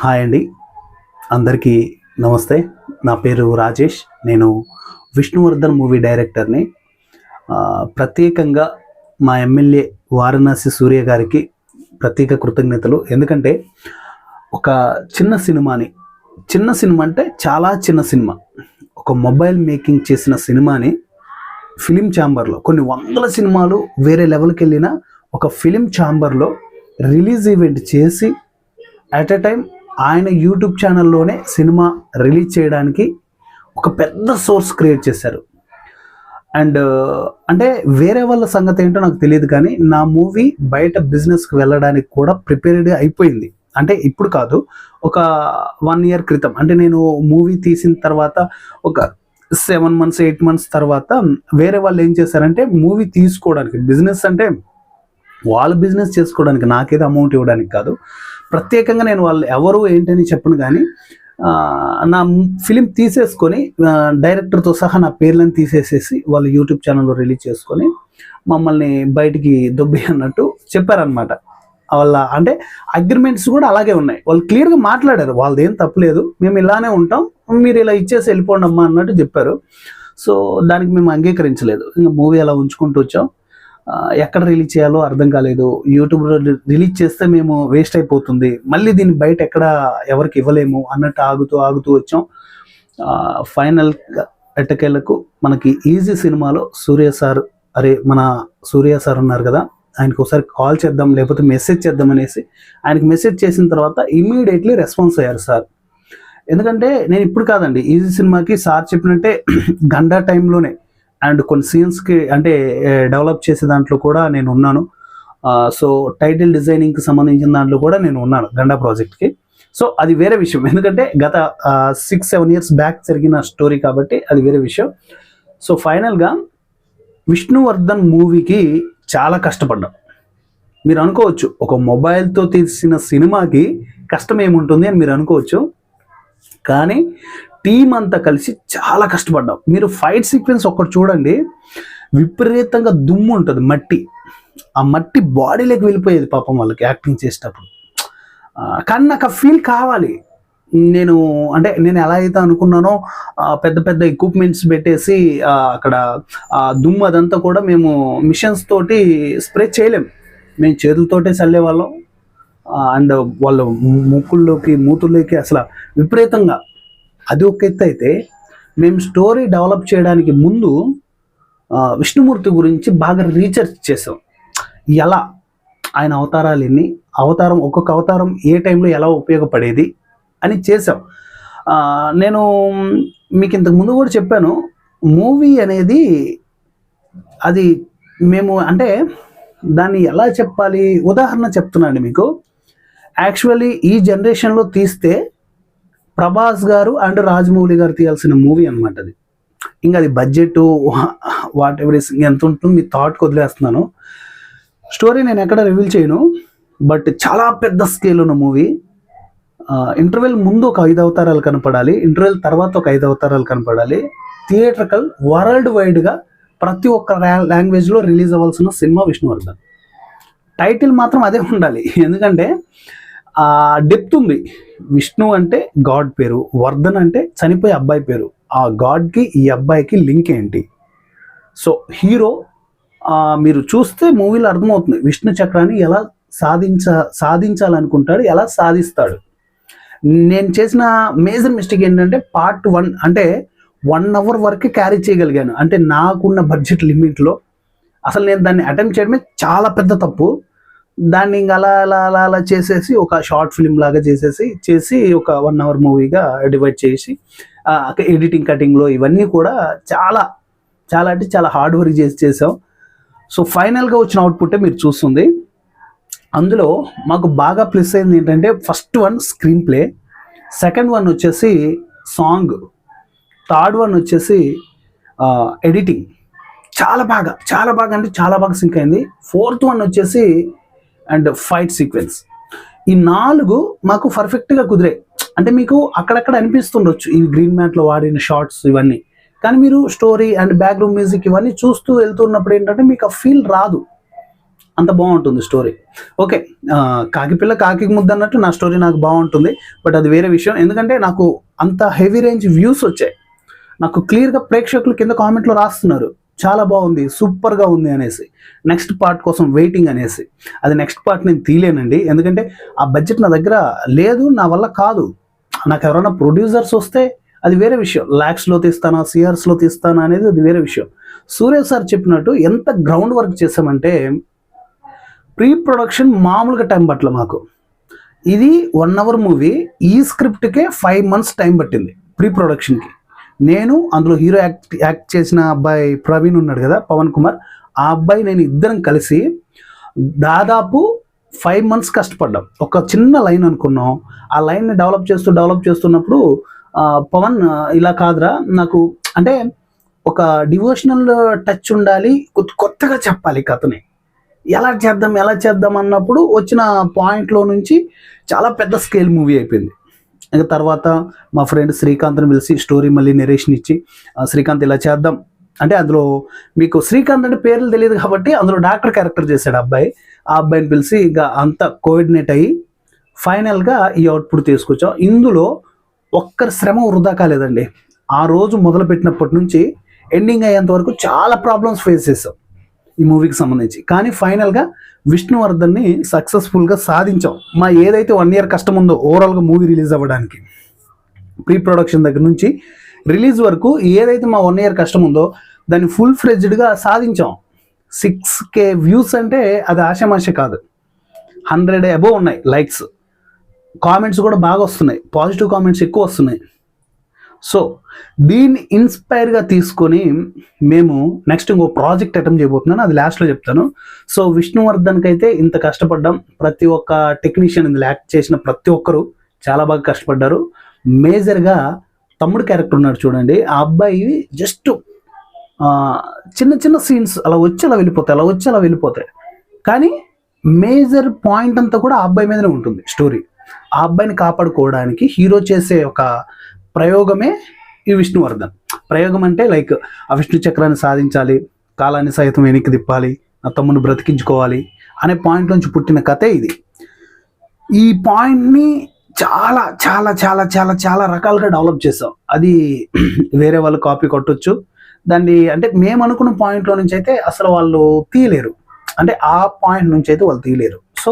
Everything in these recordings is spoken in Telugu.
హాయ్ అండి, అందరికీ నమస్తే. నా పేరు రాజేష్. నేను విష్ణువర్ధన్ మూవీ డైరెక్టర్ని. ప్రత్యేకంగా మా ఎమ్మెల్యే వారణాసి సూర్య గారికి ప్రత్యేక కృతజ్ఞతలు. ఎందుకంటే ఒక చిన్న సినిమా అంటే చాలా చిన్న సినిమా, ఒక మొబైల్ మేకింగ్ చేసిన సినిమాని ఫిలిం ఛాంబర్లో, కొన్ని వందల సినిమాలు వేరే లెవెల్కి వెళ్ళిన ఒక ఫిలిం ఛాంబర్లో రిలీజ్ ఈవెంట్ చేసి అట్ ఎ టైం ఆయన యూట్యూబ్ ఛానల్లోనే సినిమా రిలీజ్ చేయడానికి ఒక పెద్ద సోర్స్ క్రియేట్ చేశారు. అండ్ అంటే వేరే వాళ్ళ సంగతి ఏంటో నాకు తెలియదు, కానీ నా మూవీ బయట బిజినెస్కి వెళ్ళడానికి కూడా ప్రిపేర్డ్ అయిపోయింది. అంటే ఇప్పుడు కాదు, ఒక 1 year క్రితం. అంటే నేను మూవీ తీసిన తర్వాత ఒక 7 months 8 months తర్వాత వేరే వాళ్ళు ఏం చేశారంటే, మూవీ తీసుకోవడానికి, బిజినెస్ అంటే వాళ్ళ బిజినెస్ చేసుకోవడానికి, నాకేదో అమౌంట్ ఇవ్వడానికి కాదు, ప్రత్యేకంగా నేను వాళ్ళు ఎవరు ఏంటని చెప్పను, కానీ నా ఫిలిం తీసేసుకొని డైరెక్టర్తో సహా నా పేర్లను తీసేసేసి వాళ్ళు యూట్యూబ్ ఛానల్లో రిలీజ్ చేసుకొని మమ్మల్ని బయటికి దొబ్బి అన్నట్టు చెప్పారనమాట. వాళ్ళ అంటే అగ్రిమెంట్స్ కూడా అలాగే ఉన్నాయి. వాళ్ళు క్లియర్గా మాట్లాడారు, వాళ్ళది ఏం తప్పలేదు, మేము ఇలానే ఉంటాం, మీరు ఇలా ఇచ్చేసి వెళ్ళిపోండి అమ్మా అన్నట్టు చెప్పారు. సో దానికి మేము అంగీకరించలేదు. ఇంకా మూవీ అలా ఉంచుకుంటూ వచ్చాం. ఎక్కడ రిలీజ్ చేయాలో అర్థం కాలేదు. యూట్యూబ్లో రిలీజ్ చేస్తే మేము వేస్ట్ అయిపోతుంది, మళ్ళీ దీన్ని బయట ఎక్కడ ఎవరికి ఇవ్వలేము అన్నట్టు ఆగుతూ వచ్చాం. ఫైనల్ ఎట్టకేలకు మనకి ఈజీ సినిమాలో సూర్య సార్, మన సూర్య సార్ ఉన్నారు కదా, ఆయనకు ఒకసారి కాల్ చేద్దాం లేకపోతే మెసేజ్ చేద్దాం అనేసి ఆయనకి మెసేజ్ చేసిన తర్వాత ఇమీడియట్లీ రెస్పాన్స్ అయ్యారు సార్. ఎందుకంటే నేను ఇప్పుడు కాదండి, ఈజీ సినిమాకి సార్ చెప్పినట్టే గంట టైంలోనే అండ్ కొన్ని సీన్స్కి అంటే డెవలప్ చేసే దాంట్లో కూడా నేను ఉన్నాను. సో టైటిల్ డిజైనింగ్కి సంబంధించిన దాంట్లో కూడా నేను ఉన్నాను గండా ప్రాజెక్ట్కి. సో అది వేరే విషయం, ఎందుకంటే గత 6-7 years బ్యాక్ జరిగిన స్టోరీ కాబట్టి అది వేరే విషయం. సో ఫైనల్గా విష్ణువర్ధన్ మూవీకి చాలా కష్టపడ్డాం. మీరు అనుకోవచ్చు, ఒక మొబైల్తో తీసిన సినిమాకి కష్టం ఏముంటుంది అని మీరు అనుకోవచ్చు, కానీ టీం అంతా కలిసి చాలా కష్టపడ్డాం. మీరు ఫైట్ సీక్వెన్స్ ఒక్కటి చూడండి, విపరీతంగా దుమ్ము ఉంటుంది, మట్టి, ఆ మట్టి బాడీలోకి వెళ్ళిపోయేది పాపం వాళ్ళకి యాక్టింగ్ చేసేటప్పుడు. కానీ నాకు ఆ ఫీల్ కావాలి. నేను ఎలా అయితే అనుకున్నానో పెద్ద పెద్ద ఎక్విప్మెంట్స్ పెట్టేసి అక్కడ దుమ్ము అదంతా కూడా మేము మిషన్స్ తోటి స్ప్రే చేయలేం, మేము చేతులతోటే చల్లే వాళ్ళం. అండ్ వాళ్ళ ముక్కుల్లోకి మూతుల్లోకి అసలు విపరీతంగా, అది ఒక ఎత్తు అయితే, మేము స్టోరీ డెవలప్ చేయడానికి ముందు విష్ణుమూర్తి గురించి బాగా రీసెర్చ్ చేసాం. ఎలా ఆయన అవతారాలు ఎన్ని, ఒక్కొక్క అవతారం ఏ టైంలో ఎలా ఉపయోగపడేది అని చేసాం. నేను మీకు ఇంతకు ముందు కూడా చెప్పాను, మూవీ అనేది అది మేము దాన్ని ఎలా చెప్పాలి, ఉదాహరణ చెప్తున్నాను మీకు. యాక్చువల్లీ ఈ జనరేషన్లో తీస్తే ప్రభాస్ గారు అండ్ రాజమౌళి గారు తీయాల్సిన మూవీ అనమాట అది. ఇంకా అది బడ్జెట్ వాట్ ఎవర్ ఎంత ఉంటుంది మీ థాట్కి వదిలేస్తున్నాను. స్టోరీ నేను ఎక్కడ రివీల్ చేయను, బట్ చాలా పెద్ద స్కేల్ ఉన్న మూవీ. ఇంటర్వెల్ ముందు ఒక 5 అవతారాలు కనపడాలి, ఇంటర్వెల్ తర్వాత ఒక 5 అవతారాలు కనపడాలి. థియేట్రికల్ వరల్డ్ వైడ్గా ప్రతి ఒక్క లాంగ్వేజ్లో రిలీజ్ అవ్వాల్సిన సినిమా విష్ణువర్ధన్. టైటిల్ మాత్రం అదే ఉండాలి, ఎందుకంటే ఆ డెప్త్ ఉంది. విష్ణు అంటే గాడ్ పేరు, వర్ధన్ అంటే చనిపోయే అబ్బాయి పేరు. ఆ గాడ్కి ఈ అబ్బాయికి లింక్ ఏంటి? సో హీరో మీరు చూస్తే మూవీలో అర్థమవుతుంది, విష్ణు చక్రాన్ని ఎలా సాధించాలనుకుంటాడు, ఎలా సాధిస్తాడు. నేను చేసిన మేజర్ మిస్టేక్ ఏంటంటే part 1 అంటే 1 hour వరకు క్యారీ చేయగలిగాను. అంటే నాకున్న బడ్జెట్ లిమిట్లో అసలు నేను దాన్ని అటెంప్ట్ చేయడమే చాలా పెద్ద తప్పు. దాన్ని ఇంకా అలా చేసేసి ఒక షార్ట్ ఫిల్మ్ లాగా చేసి ఒక 1 hour మూవీగా డివైడ్ చేసి ఎడిటింగ్ కటింగ్లో ఇవన్నీ కూడా చాలా అంటే చాలా హార్డ్ వర్క్ చేసాం. సో ఫైనల్గా వచ్చిన అవుట్పుట్టే మీరు చూస్తుంది. అందులో మాకు బాగా ప్లస్ అయింది ఏంటంటే, first one screen play, second one వచ్చేసి సాంగ్, థర్డ్ వన్ వచ్చేసి ఎడిటింగ్. చాలా బాగా అంటే చాలా బాగా సింక్ అయింది. ఫోర్త్ వన్ వచ్చేసి అండ్ ఫైట్ సీక్వెన్స్. ఈ 4 మాకు పర్ఫెక్ట్గా కుదిరాయి. అంటే మీకు అక్కడక్కడ అనిపిస్తుండొచ్చు ఈ గ్రీన్ మ్యాట్లో వాడిన షార్ట్స్ ఇవన్నీ, కానీ మీరు స్టోరీ అండ్ బ్యాక్గ్రౌండ్ మ్యూజిక్ ఇవన్నీ చూస్తూ వెళ్తున్నప్పుడు ఏంటంటే మీకు ఆ ఫీల్ రాదు. అంత బాగుంటుంది స్టోరీ. ఓకే, కాకిపిల్ల కాకి ముద్ద అన్నట్టు నా స్టోరీ నాకు బాగుంటుంది, బట్ అది వేరే విషయం. ఎందుకంటే నాకు అంత హెవీ రేంజ్ వ్యూస్ వచ్చాయి, నాకు క్లియర్గా ప్రేక్షకులు కింద కామెంట్లో రాస్తున్నారు చాలా బాగుంది, సూపర్గా ఉంది అనేసి, నెక్స్ట్ పార్ట్ కోసం వెయిటింగ్ అనేసి. అది నెక్స్ట్ పార్ట్ నేను తీయలేనండి, ఎందుకంటే ఆ బడ్జెట్ నా దగ్గర లేదు, నా వల్ల కాదు. నాకు ఎవరైనా ప్రొడ్యూసర్స్ వస్తే అది వేరే విషయం, ల్యాక్స్లో తీస్తానా సిఆర్స్లో తీస్తానా అనేది అది వేరే విషయం. సూర్య సార్ చెప్పినట్టు ఎంత గ్రౌండ్ వర్క్ చేసామంటే, ప్రీ ప్రొడక్షన్ మామూలుగా టైం పట్టలే మాకు. ఇది 1 hour మూవీ, ఈ స్క్రిప్ట్కే 5 months టైం పట్టింది ప్రీ ప్రొడక్షన్కి. నేను అందులో హీరో యాక్ట్ చేసిన అబ్బాయి ప్రవీణ్ ఉన్నాడు కదా, పవన్ కుమార్, ఆ అబ్బాయి నేను ఇద్దరం కలిసి దాదాపు 5 months కష్టపడ్డాం. ఒక చిన్న లైన్ అనుకున్నాం, ఆ లైన్ని డెవలప్ చేస్తున్నప్పుడు పవన్ ఇలా కాదురా, నాకు అంటే ఒక డివోషనల్ టచ్ ఉండాలి, కొత్తగా చెప్పాలి కథని, ఎలా చేద్దాం అన్నప్పుడు వచ్చిన పాయింట్లో నుంచి చాలా పెద్ద స్కేల్ మూవీ అయిపోయింది. ఇంకా తర్వాత మా ఫ్రెండ్ శ్రీకాంత్ని పిలిచి స్టోరీ మళ్ళీ నెరేషన్ ఇచ్చి, శ్రీకాంత్ ఇలా చేద్దాం అంటే, అందులో మీకు శ్రీకాంత్ అంటే పేర్లు తెలియదు కాబట్టి అందులో డాక్టర్ క్యారెక్టర్ చేశాడు అబ్బాయి. ఆ అబ్బాయిని పిలిచి ఇంకా అంతా కోఆర్డినేట్ అయ్యి ఫైనల్గా ఈ అవుట్పుట్ తీసుకొచ్చాం. ఇందులో ఒక్కరి శ్రమ వృధా కాలేదండి. ఆ రోజు మొదలుపెట్టినప్పటి నుంచి ఎండింగ్ అయ్యేంత వరకు చాలా ప్రాబ్లమ్స్ ఫేస్ చేసాం ఈ మూవీకి సంబంధించి, కానీ ఫైనల్గా విష్ణువర్ధన్ని సక్సెస్ఫుల్గా సాధించాం. మా ఏదైతే 1 year కష్టం ఉందో ఓవరాల్గా మూవీ రిలీజ్ అవ్వడానికి, ప్రీ ప్రొడక్షన్ దగ్గర నుంచి రిలీజ్ వరకు ఏదైతే మా 1 year కష్టం ఉందో దాన్ని ఫుల్ ఫ్లెడ్జ్డ్గా సాధించాం. 6K వ్యూస్ అంటే అది ఆశామాష కాదు, 100 above ఉన్నాయి లైక్స్, కామెంట్స్ కూడా బాగా వస్తున్నాయి, పాజిటివ్ కామెంట్స్ ఎక్కువ వస్తున్నాయి. సో దీన్ని ఇన్స్పైర్గా తీసుకొని మేము నెక్స్ట్ ఇంకో ప్రాజెక్ట్ అటెంప్ట్ చేయబోతున్నాను, అది లాస్ట్లో చెప్తాను. సో విష్ణువర్ధన్కి అయితే ఇంత కష్టపడ్డాం, ప్రతి ఒక్క టెక్నీషియన్ ఇందులో యాక్ట్ చేసిన ప్రతి ఒక్కరు చాలా బాగా కష్టపడ్డారు. మేజర్గా తమ్ముడు క్యారెక్టర్ ఉన్నాడు చూడండి, ఆ అబ్బాయి జస్ట్ చిన్న చిన్న సీన్స్ అలా వచ్చి అలా వెళ్ళిపోతాయి, కానీ మేజర్ పాయింట్ అంతా కూడా ఆ అబ్బాయి మీదనే ఉంటుంది స్టోరీ. ఆ అబ్బాయిని కాపాడుకోవడానికి హీరో చేసే ఒక ప్రయోగమే ఈ విష్ణువర్ధన్. ప్రయోగం అంటే లైక్ ఆ విష్ణు చక్రాన్ని సాధించాలి, కాలాన్ని సైతం వెనక్కి తిప్పాలి, నా తమ్ముని బ్రతికించుకోవాలి అనే పాయింట్ నుంచి పుట్టిన కథే ఇది. ఈ పాయింట్ని చాలా చాలా చాలా చాలా చాలా రకాలుగా డెవలప్ చేసాం. అది వేరే వాళ్ళు కాపీ కొట్టొచ్చు దాన్ని, అంటే మేము అనుకున్న పాయింట్లో నుంచి అయితే అసలు వాళ్ళు తీయలేరు, అంటే ఆ పాయింట్ నుంచి అయితే వాళ్ళు తీయలేరు. సో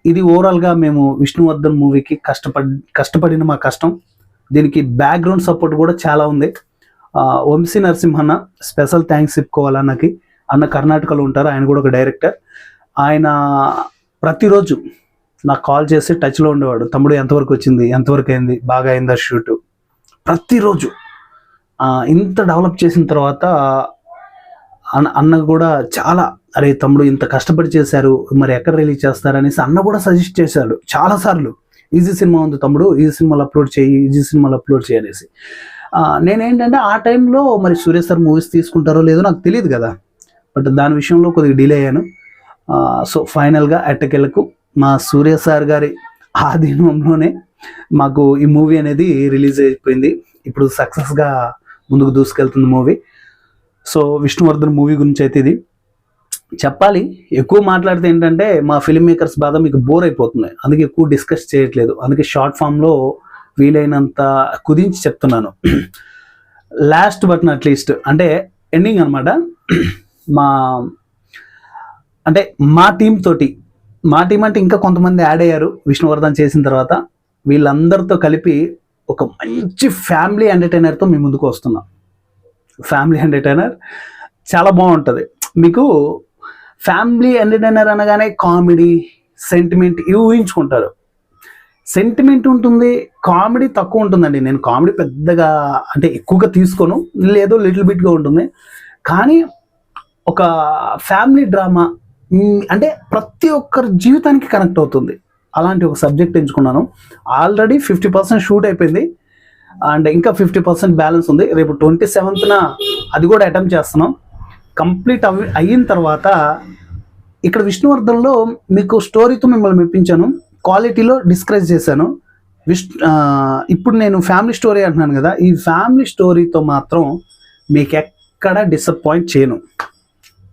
ఇది ఓవరాల్గా మేము విష్ణువర్ధన్ మూవీకి కష్టపడిన మా కష్టం. దీనికి బ్యాక్గ్రౌండ్ సపోర్ట్ కూడా చాలా ఉంది. వంశీ నరసింహన్న స్పెషల్ థ్యాంక్స్ చెప్పుకోవాలి అన్నకి. అన్న కర్ణాటకలో ఉంటారు, ఆయన కూడా ఒక డైరెక్టర్. ఆయన ప్రతిరోజు నాకు కాల్ చేసి టచ్లో ఉండేవాడు, తమ్ముడు ఎంతవరకు వచ్చింది, ఎంతవరకు అయింది, బాగా అయిందా షూటు, ప్రతిరోజు. ఇంత డెవలప్ చేసిన తర్వాత అన్న కూడా చాలా, అరే తమ్ముడు ఇంత కష్టపడి చేశారు, మరి ఎక్కడ రిలీజ్ చేస్తారనేసి అన్న కూడా సజెస్ట్ చేశాడు చాలాసార్లు. ఈజీ సినిమా ఉంది తమ్ముడు, ఈజీ సినిమాలు అప్లోడ్ చేయి అనేసి. నేనేంటంటే ఆ టైంలో మరి సూర్య సార్ మూవీస్ తీసుకుంటారో లేదో నాకు తెలియదు కదా, బట్ దాని విషయంలో కొద్దిగా డిలే అయ్యాను. సో ఫైనల్గా ఎట్టకెళ్ళకు మా సూర్య సార్ గారి ఆధీనంలోనే మాకు ఈ మూవీ అనేది రిలీజ్ అయిపోయింది. ఇప్పుడు సక్సెస్గా ముందుకు దూసుకెళ్తుంది మూవీ. సో విష్ణువర్ధన్ మూవీ గురించి అయితే ఇది చెప్పాలి. ఎక్కువ మాట్లాడితే ఏంటంటే మా ఫిల్మ్ మేకర్స్ బాధ మీకు బోర్ అయిపోతుంది, అందుకే ఎక్కువ డిస్కస్ చేయట్లేదు. అందుకే షార్ట్ ఫామ్లో వీలైనంత కుదించి చెప్తున్నాను. లాస్ట్ బట్ నాట్ లీస్ట్ అంటే ఎండింగ్ అనమాట. మా టీం అంటే ఇంకా కొంతమంది యాడ్ అయ్యారు విష్ణువర్ధన్ చేసిన తర్వాత. వీళ్ళందరితో కలిపి ఒక మంచి ఫ్యామిలీ ఎంటర్టైనర్తో మీ ముందుకు వస్తున్నాం. ఫ్యామిలీ ఎంటర్టైనర్ చాలా బాగుంటుంది. మీకు ఫ్యామిలీ ఎంటర్టైనర్ అనగానే కామెడీ, సెంటిమెంట్ ఇవి ఊహించుకుంటారు. సెంటిమెంట్ ఉంటుంది, కామెడీ తక్కువ ఉంటుందండి. నేను కామెడీ పెద్దగా అంటే ఎక్కువగా తీసుకోను, లేదో లిటిల్ బిట్గా ఉంటుంది. కానీ ఒక ఫ్యామిలీ డ్రామా అంటే ప్రతి ఒక్కరి జీవితానికి కనెక్ట్ అవుతుంది, అలాంటి ఒక సబ్జెక్ట్ ఎంచుకున్నాను. ఆల్రెడీ 50% షూట్ అయిపోయింది అండ్ ఇంకా 50% బ్యాలెన్స్ ఉంది. రేపు 27th అది కూడా అటెంప్ట్ చేస్తున్నాం. కంప్లీట్ అయిన తర్వాత ఇక్కడ విష్ణువర్ధన్లో మీకు స్టోరీతో మిమ్మల్ని మెప్పించాను, క్వాలిటీలో డిస్కరేజ్ చేశాను. ఇప్పుడు నేను ఫ్యామిలీ స్టోరీ అంటున్నాను కదా, ఈ ఫ్యామిలీ స్టోరీతో మాత్రం మీకు ఎక్కడ డిసప్పాయింట్ చేయను.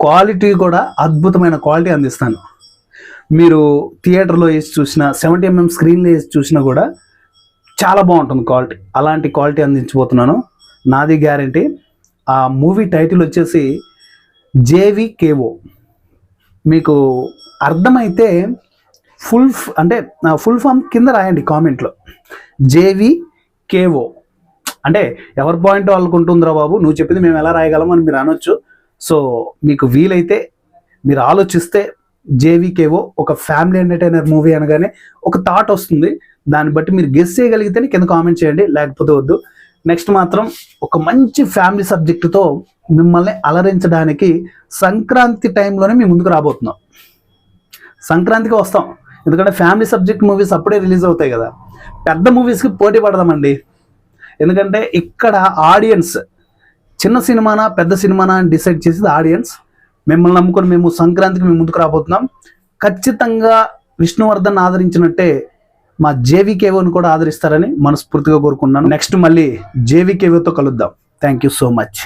క్వాలిటీ కూడా అద్భుతమైన క్వాలిటీ అందిస్తాను. మీరు థియేటర్లో వేసి చూసినా 70mm స్క్రీన్లో వేసి చూసినా కూడా చాలా బాగుంటుంది క్వాలిటీ. అలాంటి క్వాలిటీ అందించబోతున్నాను, నాది గ్యారంటీ. ఆ మూవీ టైటిల్ వచ్చేసి JVKO. మీకు అర్థమైతే ఫుల్ ఫామ్ కింద రాయండి కామెంట్లో. JVKO అంటే ఎవరి పాయింట్ వాళ్ళకు ఉంటుందిరా బాబు, నువ్వు చెప్పింది మేము ఎలా రాయగలం అని మీరు అనొచ్చు. సో మీకు వీలైతే మీరు ఆలోచిస్తే JVKO ఒక ఫ్యామిలీ ఎంటర్టైనర్ మూవీ అనగానే ఒక థాట్ వస్తుంది. దాన్ని బట్టి మీరు గెస్ చేయగలిగితేనే కింద కామెంట్ చేయండి, లేకపోతే వద్దు. నెక్స్ట్ మాత్రం ఒక మంచి ఫ్యామిలీ సబ్జెక్టుతో మిమ్మల్ని అలరించడానికి సంక్రాంతి టైంలోనే మీ ముందుకు రాబోతున్నాం. సంక్రాంతికి వస్తాం, ఎందుకంటే ఫ్యామిలీ సబ్జెక్ట్ మూవీస్ అప్పుడే రిలీజ్ అవుతాయి కదా. పెద్ద మూవీస్కి పోటీ పడదామండి, ఎందుకంటే ఇక్కడ ఆడియన్స్ చిన్న సినిమానా పెద్ద సినిమానా అని డిసైడ్ చేసేది ఆడియన్స్. మిమ్మల్ని నమ్ముకొని మేము సంక్రాంతికి మేము ముందుకు రాబోతున్నాం. ఖచ్చితంగా విష్ణువర్ధన్ ఆదరించినట్టే మా JVKOని కూడా ఆదరిస్తారని మనస్ఫూర్తిగా కోరుకున్నాను. నెక్స్ట్ మళ్ళీ JVKOతో కలుద్దాం. Thank you so much.